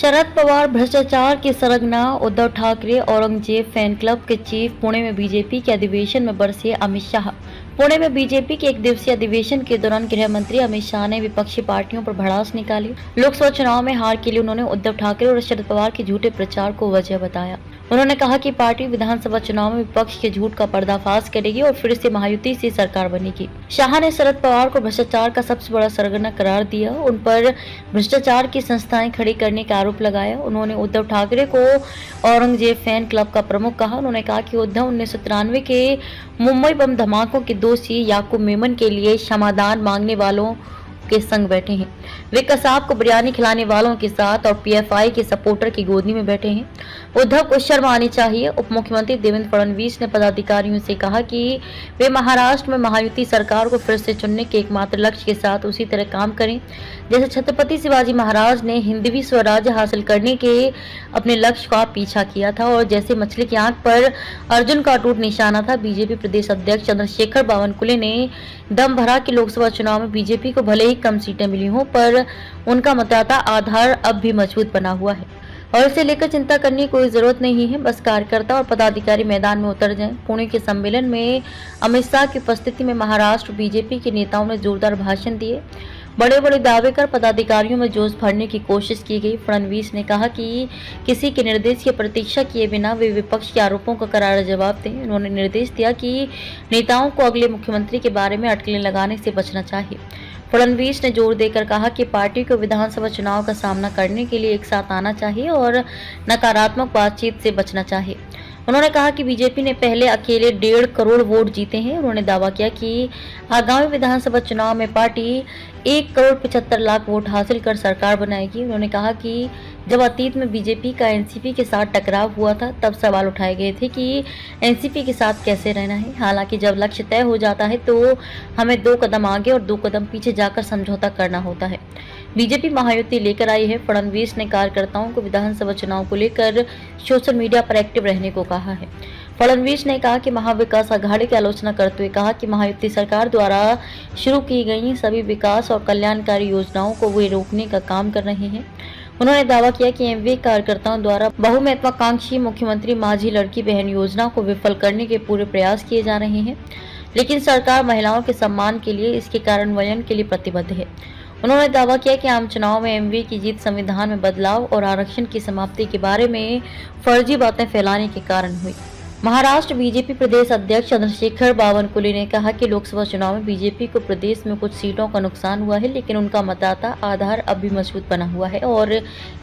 शरद पवार भ्रष्टाचार के सरगना, उद्धव ठाकरे औरंगजेब फैन क्लब के चीफ। पुणे में बीजेपी के अधिवेशन में बरसे अमित शाह। पुणे में बीजेपी के एक दिवसीय अधिवेशन के दौरान गृह मंत्री अमित शाह ने विपक्षी पार्टियों पर भड़ास निकाली। लोकसभा चुनाव में हार के लिए उन्होंने उद्धव ठाकरे और शरद पवार के झूठे प्रचार को वजह बताया। उन्होंने कहा कि पार्टी विधानसभा चुनाव में विपक्ष के झूठ का पर्दाफाश करेगी और फिर से महायुति से सरकार बनेगी। शाह ने शरद पवार को भ्रष्टाचार का सबसे बड़ा सरगना करार दिया, उन पर भ्रष्टाचार की संस्थाएं खड़ी करने का आरोप लगाया। उन्होंने उद्धव ठाकरे को औरंगजेब फैन क्लब का प्रमुख कहा। उन्होंने कहा कि उद्धव 1993 के मुंबई बम धमाकों के दोषी याकूब मेमन के लिए क्षमादान मांगने वालों के संग बैठे हैं। वे कसाब को बिरयानी खिलाने वालों के साथ और पीएफआई के सपोर्टर की गोदी में बैठे हैं। उद्धव को शर्म आनी चाहिए। उप मुख्यमंत्री देवेंद्र फडणवीस ने पदाधिकारियों से कहा कि वे महाराष्ट्र में महायुति सरकार को फिर से चुनने के एकमात्र लक्ष्य के साथ उसी तरह काम करें जैसे छत्रपति शिवाजी महाराज ने हिंदवी स्वराज्य हासिल करने के अपने लक्ष्य का पीछा किया था और जैसे मछली की आंख पर अर्जुन का अटूट निशाना था। बीजेपी प्रदेश अध्यक्ष चंद्रशेखर बावनकुले ने दम भरा कि लोकसभा चुनाव में बीजेपी को भले ही कम सीटें मिली हों, पर उनका मतदाता आधार अब भी मजबूत बना हुआ है और इसे लेकर चिंता करने की कोई जरूरत नहीं है। बस कार्यकर्ता और पदाधिकारी मैदान में उतर जाएं। पुणे के सम्मेलन में अमित शाह की उपस्थिति में महाराष्ट्र बीजेपी के नेताओं ने जोरदार भाषण दिए। बड़े बड़े दावे कर पदाधिकारियों में जोश भरने की कोशिश की गई। फडणवीस ने कहा कि किसी के निर्देश की प्रतीक्षा किए बिना वे विपक्ष के आरोपों का करारा जवाब दें। उन्होंने निर्देश दिया कि नेताओं को अगले मुख्यमंत्री के बारे में अटकलें लगाने से बचना चाहिए। फडणवीस ने जोर देकर कहा कि पार्टी को विधानसभा चुनाव का सामना करने के लिए एक साथ आना चाहिए और नकारात्मक बातचीत से बचना चाहिए। उन्होंने कहा कि बीजेपी ने पहले अकेले 1.5 करोड़ वोट जीते हैं। उन्होंने दावा किया कि आगामी विधानसभा चुनाव में पार्टी 1 करोड़ 75 लाख वोट हासिल कर सरकार बनाएगी। उन्होंने कहा कि जब अतीत में बीजेपी का एनसीपी के साथ टकराव हुआ था तब सवाल उठाए गए थे कि एनसीपी के साथ कैसे रहना है। हालांकि जब लक्ष्य तय हो जाता है तो हमें 2 कदम आगे और 2 कदम पीछे जाकर समझौता करना होता है। बीजेपी महायुति लेकर आई है। फडणवीस ने कार्यकर्ताओं को विधानसभा चुनाव को लेकर सोशल मीडिया पर एक्टिव रहने को कहा है। फडणवीस ने कहा कि महाविकास आघाड़ी की आलोचना करते हुए कहा कि महायुति सरकार द्वारा शुरू की गई सभी विकास और कल्याणकारी योजनाओं को वे रोकने का काम कर रहे हैं। उन्होंने दावा किया कि एमवी कार्यकर्ताओं द्वारा बहुमहत्वाकांक्षी मुख्यमंत्री माझी लड़की बहन योजना को विफल करने के पूरे प्रयास किए जा रहे हैं, लेकिन सरकार महिलाओं के सम्मान के लिए इसके कार्यान्वयन के लिए प्रतिबद्ध है। उन्होंने दावा किया कि आम चुनाव में एमवी की जीत संविधान में बदलाव और आरक्षण की समाप्ति के बारे में फर्जी बातें फैलाने के कारण हुई। महाराष्ट्र बीजेपी प्रदेश अध्यक्ष चंद्रशेखर बावनकुले ने कहा कि लोकसभा चुनाव में बीजेपी को प्रदेश में कुछ सीटों का नुकसान हुआ है, लेकिन उनका मतदाता आधार अब भी मजबूत बना हुआ है और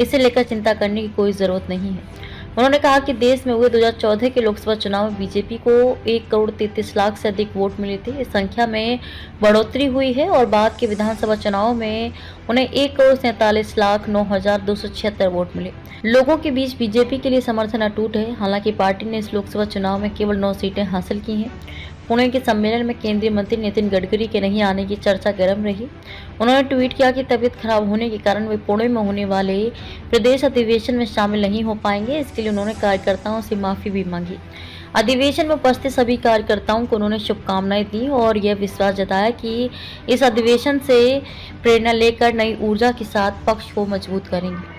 इसे लेकर चिंता करने की कोई जरूरत नहीं है। उन्होंने कहा कि देश में हुए 2014 के लोकसभा चुनाव में बीजेपी को 1 करोड़ 33 लाख से अधिक वोट मिले थे। इस संख्या में बढ़ोतरी हुई है और बाद के विधानसभा चुनाव में उन्हें 1 करोड़ 47 लाख 9,276 वोट मिले। लोगों के बीच बीजेपी के लिए समर्थन अटूट है। हालांकि पार्टी ने इस लोकसभा चुनाव में केवल 9 सीटें हासिल की हैं। पुणे के सम्मेलन में केंद्रीय मंत्री नितिन गडकरी के नहीं आने की चर्चा गर्म रही। उन्होंने ट्वीट किया कि तबीयत खराब होने के कारण वे पुणे में होने वाले प्रदेश अधिवेशन में शामिल नहीं हो पाएंगे। इसके लिए उन्होंने कार्यकर्ताओं से माफी भी मांगी। अधिवेशन में उपस्थित सभी कार्यकर्ताओं को उन्होंने शुभकामनाएं दी और यह विश्वास जताया कि इस अधिवेशन से प्रेरणा लेकर नई ऊर्जा के साथ पक्ष को मजबूत करेंगे।